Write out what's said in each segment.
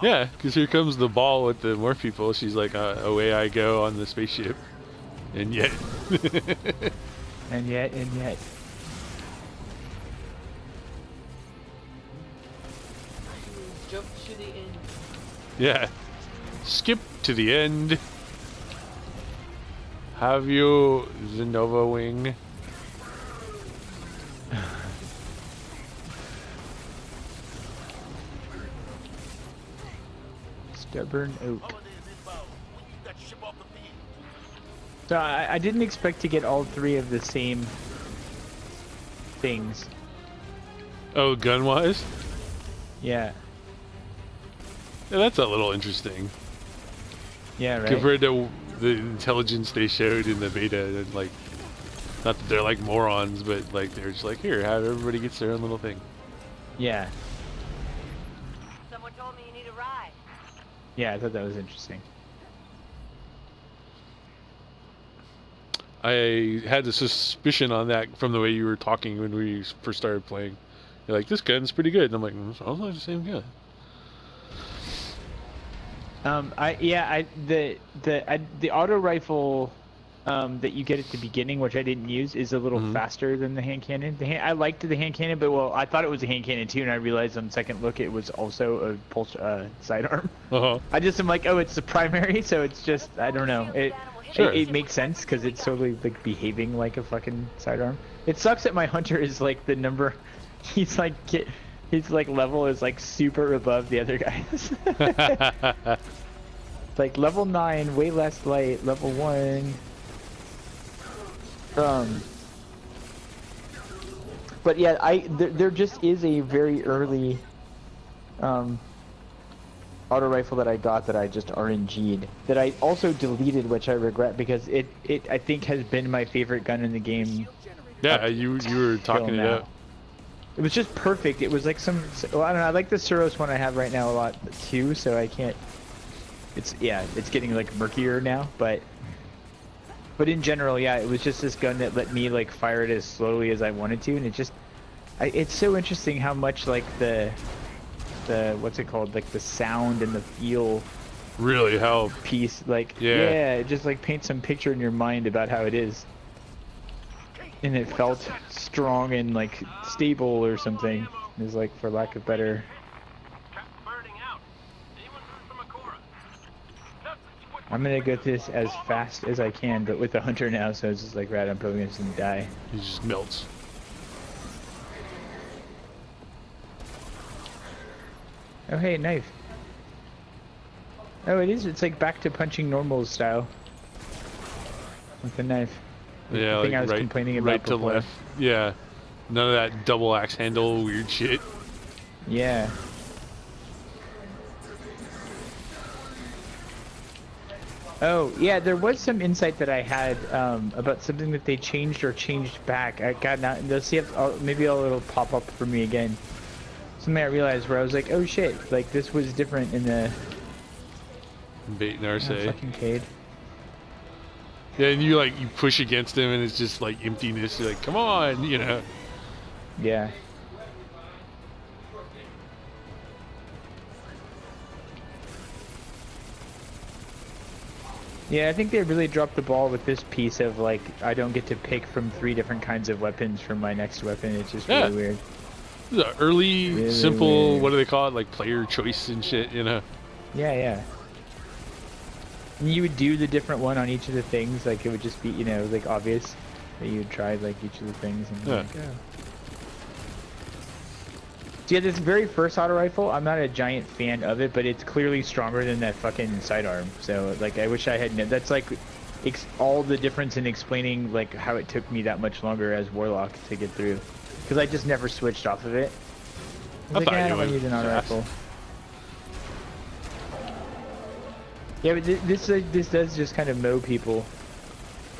Yeah, because here comes the ball with the more people. She's like, away I go on the spaceship. And yet. And yet. Jump to the end. Yeah. Skip to the end. Have you the Nova Wing? Stubborn oak. So I didn't expect to get all three of the same things. Oh, gun-wise? Yeah. Yeah, that's a little interesting. Yeah, right. Compared to the intelligence they showed in the beta, and like, not that they're like morons, but like they're just like, here, have everybody gets their own little thing. Yeah. Someone told me you need a ride. Yeah, I thought that was interesting. I had a suspicion on that from the way you were talking when we first started playing. You're like, this gun's pretty good, and I'm like, sounds like the same gun. The auto rifle that you get at the beginning, which I didn't use, is a little faster than the hand cannon. I liked the hand cannon, but well, I thought it was a hand cannon too, and I realized on second look it was also a pulse sidearm. I just am like, oh, it's the primary, so it's just, I don't know. It makes sense because it's totally like behaving like a fucking sidearm. It sucks that my hunter is like the number. He's like level is like super above the other guys. Like level 9, way less light. Level 1. But yeah, there just is a very early auto rifle that I got that I just RNG'd that I also deleted, which I regret because it I think has been my favorite gun in the game. Yeah, you were talking it up. It was just perfect. It was like well, I don't know. I like the Suros one I have right now a lot too, so I can't. It's getting like murkier now, but in general, yeah, it was just this gun that let me like fire it as slowly as I wanted to, and it's so interesting how much like the what's it called, like the sound and the feel really help piece, like yeah, it just like paints some picture in your mind about how it is, and it felt strong and like stable or something, is like, for lack of better. I'm gonna go through this as fast as I can, but with the hunter now, so it's just like, right, I'm probably just gonna die. He just melts. Oh hey, knife. Oh, it is. It's like back to punching normal style with the knife. Yeah, the thing like I was complaining about right to before. left. Yeah, none of that double axe handle weird shit. Yeah. Oh yeah, there was some insight that I had about something that they changed or changed back. I got now. Let's see if maybe it'll pop up for me again. Something I realized where I was like, oh shit, like this was different in the Bait and Arcee. fucking Cade. Yeah, and you push against him and it's just like emptiness. You're like, come on, you know. Yeah. Yeah, I think they really dropped the ball with this piece of like, I don't get to pick from 3 different kinds of weapons for my next weapon. It's just really weird. The early, really simple, weird. what do they call it? Like player choice and shit, you know? Yeah, yeah. And you would do the different one on each of the things, like it would just be, you know, like obvious that you would try like each of the things and like, oh. So yeah, this very first auto rifle, I'm not a giant fan of it, but it's clearly stronger than that fucking sidearm. So like, I wish I had known. That's like all the difference in explaining like how it took me that much longer as Warlock to get through, because I just never switched off of it. I thought I you don't would use an auto fast. rifle. Yeah, but this does just kind of mow people.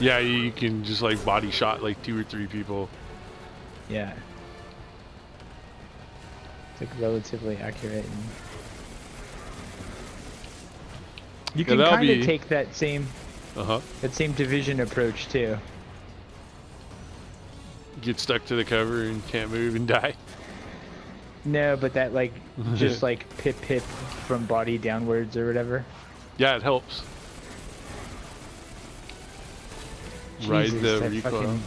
Yeah, you can just like body shot like 2 or 3 people. Yeah. It's like relatively accurate. And you can kind of take that same division approach too. Get stuck to the cover and can't move and die. No, but that like just like pip pip from body downwards or whatever. Yeah, it helps. Ride Jesus, the that recoil. fucking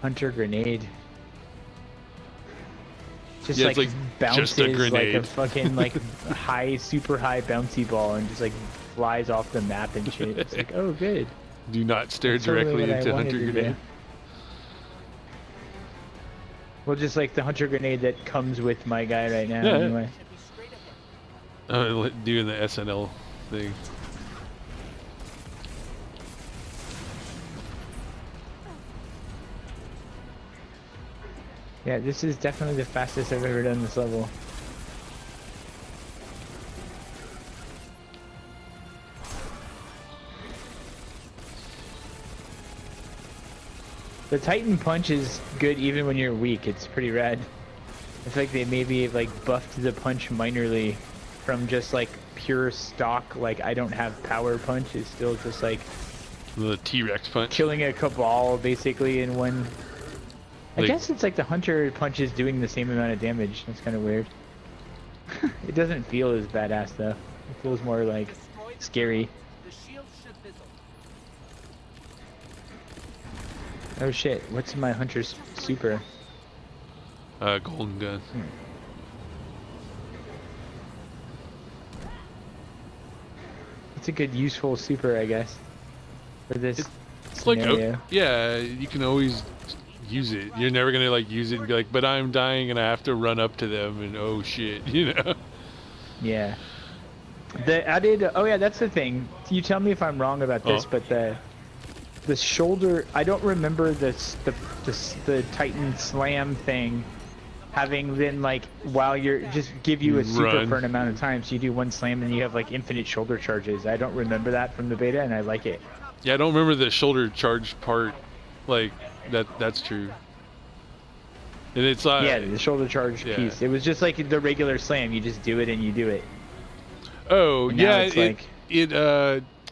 hunter grenade. Just Yeah, like, it's like bounces just a like a grenade. fucking like high, super high bouncy ball and just like flies off the map and shit. It's like, oh good. Do not stare That's totally directly what I into wanted hunter to do. grenade. Well, just like the hunter grenade that comes with my guy right now, Yeah. anyway. Doing the SNL thing. Yeah, this is definitely the fastest I've ever done this level. The Titan punch is good even when you're weak. It's pretty rad. I feel like they maybe like buffed the punch minorly from just like pure stock, like I don't have power punch, is still just like The T-Rex punch. killing a cabal basically in one. I Like- guess it's like the hunter punch is doing the same amount of damage. That's kind of weird. It doesn't feel as badass though. It feels more like scary. Oh shit, what's my hunter's super? Golden gun. It's a good useful super, I guess, for this It's like, scenario. yeah, you can always use it. You're never gonna like use it and be like, but I'm dying and I have to run up to them and oh shit, you know? Yeah. The added, oh yeah, that's the thing. You tell me if I'm wrong about this, Oh. but the shoulder, I don't remember the Titan slam thing having been like while you're just give you a super Run. for an amount of time, so you do one slam and you have like infinite shoulder charges. I don't remember that from the beta and I like it. Yeah, I don't remember the shoulder charge part. Like that's true. And it's Yeah, the shoulder charge yeah. piece. It was just like the regular slam. You just do it and you do it. Oh And now yeah, it's like-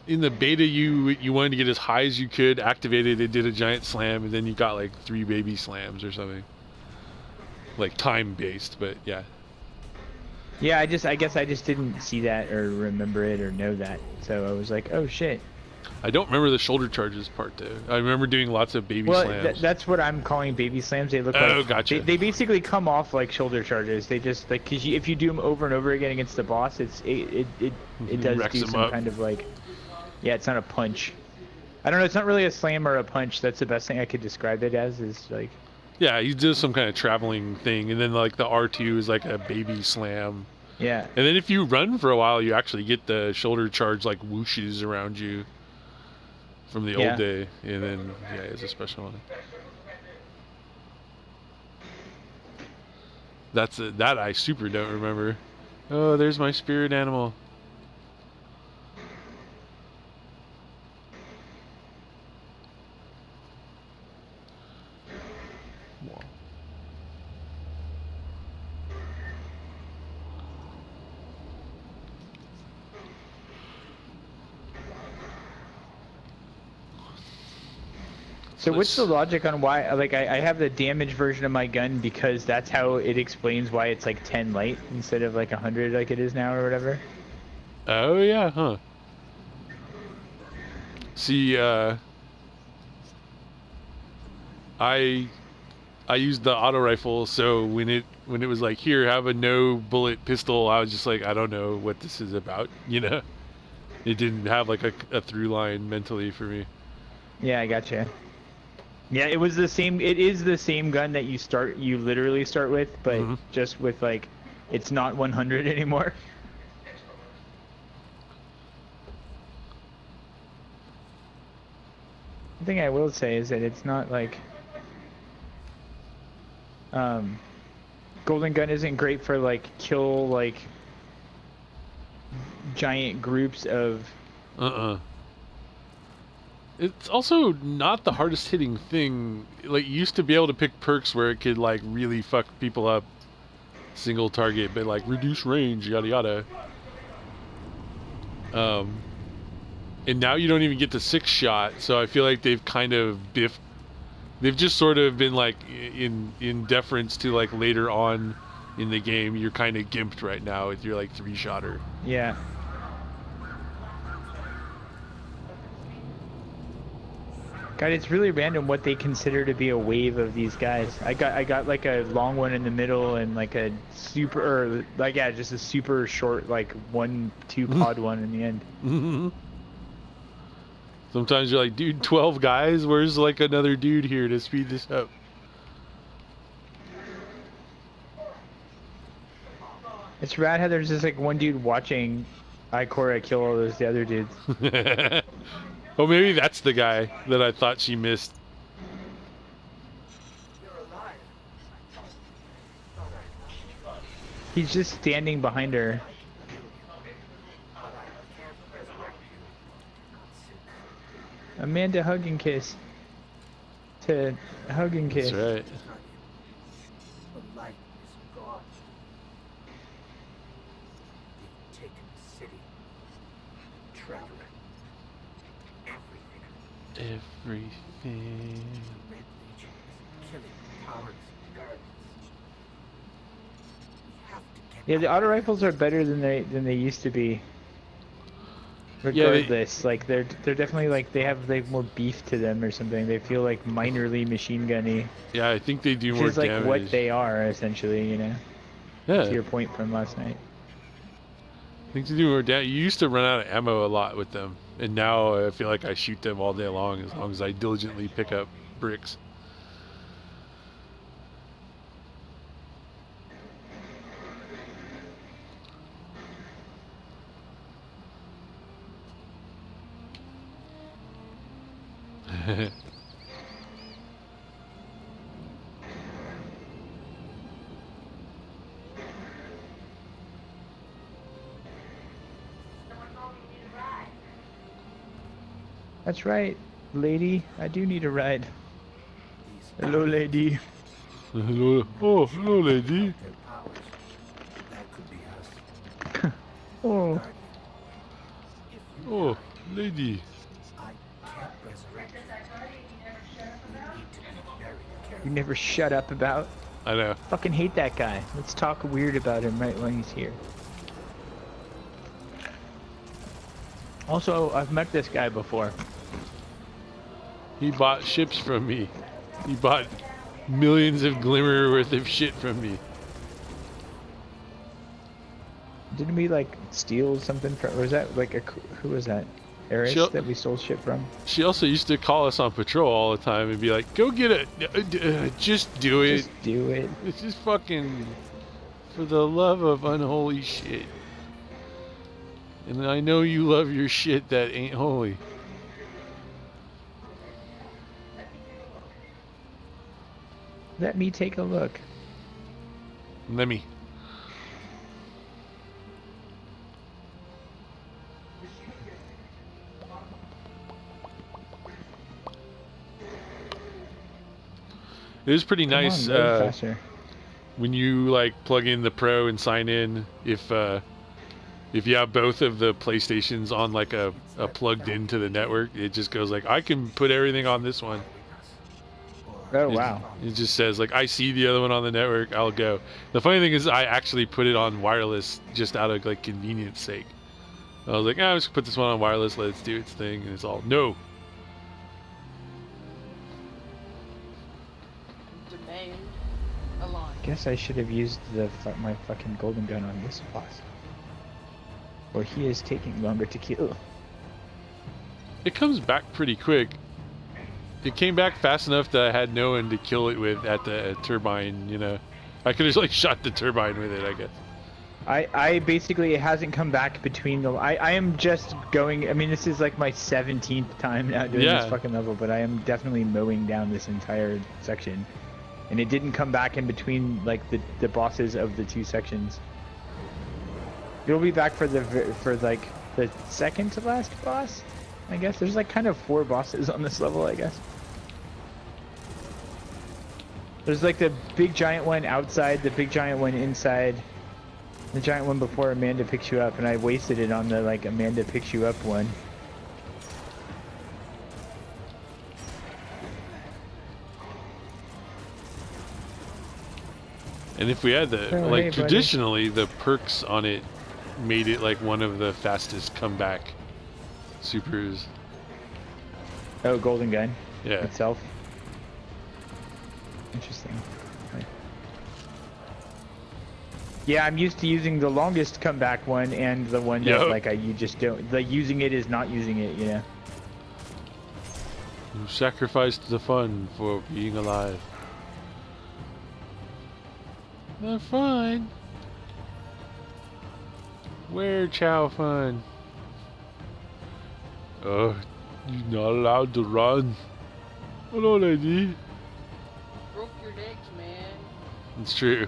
in the beta you wanted to get as high as you could, activated it, did a giant slam, and then you got like 3 baby slams or something. Like time based, but yeah. Yeah, I guess I just didn't see that or remember it or know that. So I was like, oh shit. I don't remember the shoulder charges part though. I remember doing lots of baby Well, slams. that's what I'm calling baby slams. They look Oh, like gotcha. they basically come off like shoulder charges. They just like because if you do them over and over again against the boss, it does Wrecks do them some up. kind of like, yeah, it's not a punch. I don't know. It's not really a slam or a punch. That's the best thing I could describe it as. Is like, Yeah, you do some kind of traveling thing, and then like the R2 is like a baby slam. yeah, And then if you run for a while, you actually get the shoulder charge like whooshes around you from the Yeah. old day. And then, yeah, it's a special one. That I super don't remember. Oh, there's my spirit animal. So what's the logic on why, like, I have the damage version of my gun because that's how it explains why it's like 10 light instead of like 100 like it is now or whatever. Oh yeah, huh? See, I used the auto rifle, so when it was like, here, have a no bullet pistol, I was just like, I don't know what this is about, you know? It didn't have like a through line mentally for me. Yeah, I gotcha. Yeah, it was the same. It is the same gun that you literally start with, but Mhm. just with like, it's not 100 anymore. The thing I will say is that it's not like, Golden Gun isn't great for like kill like giant groups of. It's also not the hardest hitting thing. Like, you used to be able to pick perks where it could like really fuck people up, single target, but like reduce range, yada yada. And now you don't even get the 6 shot, so I feel like they've kind of biffed they've just sort of been like in deference to like later on in the game. You're kind of gimped right now with your like 3-shotter. Yeah. God, it's really random what they consider to be a wave of these guys. I got like a long one in the middle and like a super, or like, yeah, just a super short, like 1-2 pod one in the end. Sometimes you're like, dude, 12 guys? Where's like another dude here to speed this up? It's rad how there's just like one dude watching Ikora kill all those the other dudes. Oh, maybe that's the guy that I thought she missed. He's just standing behind her. Amanda, hug and kiss. To hug and kiss. That's right. The light is gone. They've taken the city. Trevor. Everything. Everything. Red Legion is killing towers and gardens. We have to get Yeah, the out auto of rifles are better than they used to be. Yeah, Regardless, like they're definitely like they have like more beef to them or something. They feel like minorly machine gunny. Yeah, I think they do Which more is like damage. what they are essentially, you know. Yeah, To your point from last night. I think they do more damage. You used to run out of ammo a lot with them, and now I feel like I shoot them all day long as I diligently pick up bricks. That's right, lady. I do need a ride. these Hello, lady. Hello. Oh, hello, lady. their powers. That could be us. Oh, Guardian. If you Oh, lady. I can't resurrect you. We need to be very careful. you never shut up about. I know. Fucking hate that guy. Let's talk weird about him right when he's here. Also, I've met this guy before. He bought ships from me. He bought millions of glimmer worth of shit from me. Didn't we like steal something from? Was that like a who was that? Eris She'll- that we stole shit from? She also used to call us on patrol all the time and be like, "Go get it, just do it. Just do it. It's just fucking for the love of unholy shit." And I know you love your shit that ain't holy. Let me take a look. Let me. It is pretty Come nice on, load faster. when you like plug in the Pro and sign in. If you have both of the PlayStations on like a plugged into the network, it just goes like, I can put everything on this one. Oh It- wow. It just says like, I see the other one on the network, I'll go. The funny thing is I actually put it on wireless just out of like convenience sake. I was like, I'm just gonna put this one on wireless, let it do its thing, and it's all, no. Demand aligned. Guess I should have used my fucking golden gun on this boss. Or he is taking longer to kill. It comes back pretty quick. It came back fast enough that I had no one to kill it with at the turbine, you know. I could have like shot the turbine with it, I guess. I basically, it hasn't come back between the. I am just going. I mean, this is like my 17th time now doing Yeah. this fucking level, but I am definitely mowing down this entire section, and it didn't come back in between like the bosses of the two sections. It'll be back for like the second to last boss, I guess. There's like kind of 4 bosses on this level, I guess. There's like the big giant one outside, the big giant one inside. The giant one before Amanda picks you up, and I wasted it on the like Amanda picks you up one. And if we had the, Oh, like, hey, buddy. traditionally, the perks on it made it, like, one of the fastest comeback supers. Oh, golden gun Yeah. itself. Interesting. Okay. Yeah, I'm used to using the longest comeback one and the one that Yep. like you just don't like using it is not using it, you know. You sacrificed the fun for being alive. They're fine. Where chow fun? You're not allowed to run. Hello, lady. Broke your legs, man. It's true.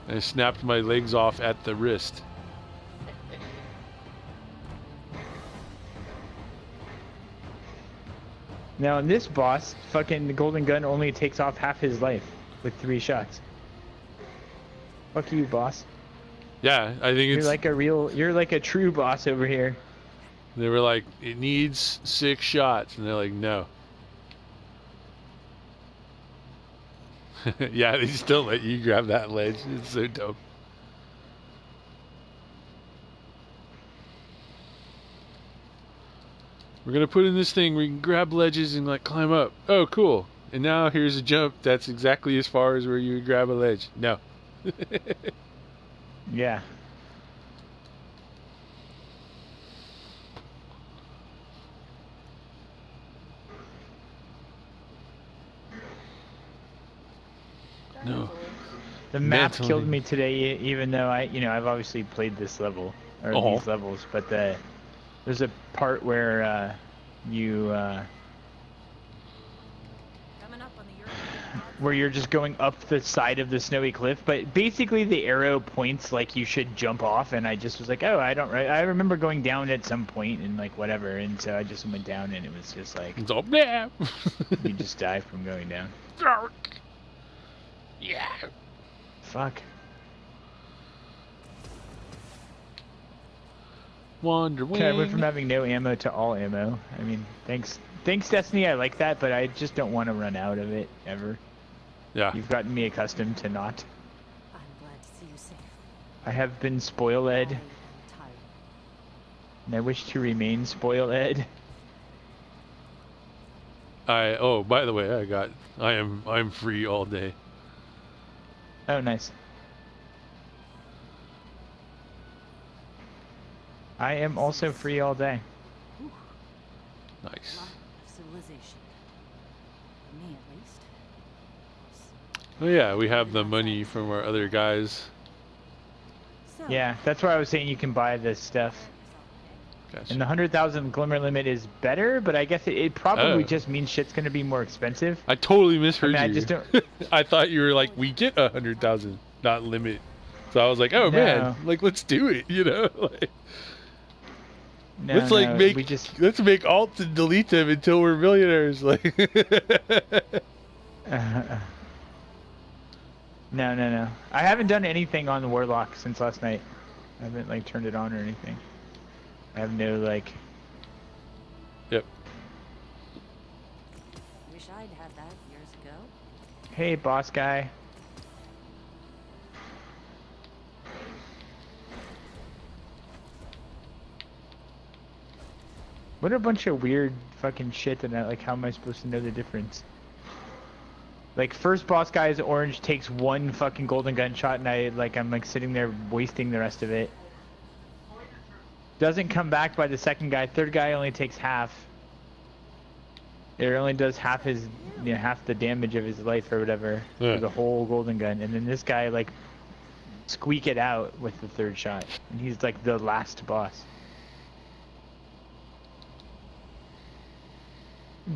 I snapped my legs off at the wrist. Now in this boss, fucking the golden gun only takes off half his life with 3 shots. Fuck you, boss. Yeah, I think You're it's. you're like a true boss over here. They were like, it needs 6 shots, and they're like, no. Yeah, they still let you grab that ledge. It's so dope. We're gonna put in this thing where you can grab ledges and like climb up. Oh, cool. And now here's a jump that's exactly as far as where you would grab a ledge. No. Yeah. No. Dinosaurs. The map Mentally. killed me today, even though I've obviously played this level or Oh. these levels, but there's a part where you Coming up on the European where you're just going up the side of the snowy cliff, but basically the arrow points like you should jump off, and I just was like, oh, I remember going down at some point and like whatever, and so I just went down, and it was just like It's all blah. you just die from going down. Yeah. Fuck. Wonder Okay, I went from Wing. having no ammo to all ammo. I mean, thanks Destiny, I like that, but I just don't want to run out of it ever. Yeah. You've gotten me accustomed to not. I'm glad to see you safe. I have been spoiled, I am tired. and I wish to remain spoiled. Oh, by the way, I'm free all day. Oh, nice. I am also free all day. Nice. Light of civilization. For me, at least. Oh yeah, we have the money from our other guys. So, Yeah, that's why I was saying you can buy this stuff. Gotcha. And the 100,000 glimmer limit is better, but I guess it probably Oh. just means shit's gonna be more expensive. I totally misheard I mean, I you. just don't- I thought you were like, we get 100,000, not limit. So I was like, oh man, No. like let's do it, you know? Like, No, let's like no, make we just let's make alt and delete them until we're millionaires. Like, no. I haven't done anything on the Warlock since last night. I haven't like turned it on or anything. I have no like. yep. wish I'd had that years ago. Hey, boss guy. What a bunch of weird fucking shit and that, like, how am I supposed to know the difference? Like, first boss guy is orange, takes 1 fucking golden gun shot, and I'm like sitting there wasting the rest of it. Doesn't come back by the second guy. Third guy only takes half. It only does half his, half the damage of his life or whatever. Yeah. For the whole golden gun. And then this guy, like, squeak it out with the 3rd shot. And he's like the last boss.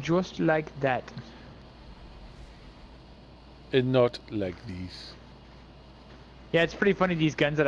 Just like that. And not like these. Yeah, it's pretty funny, these guns that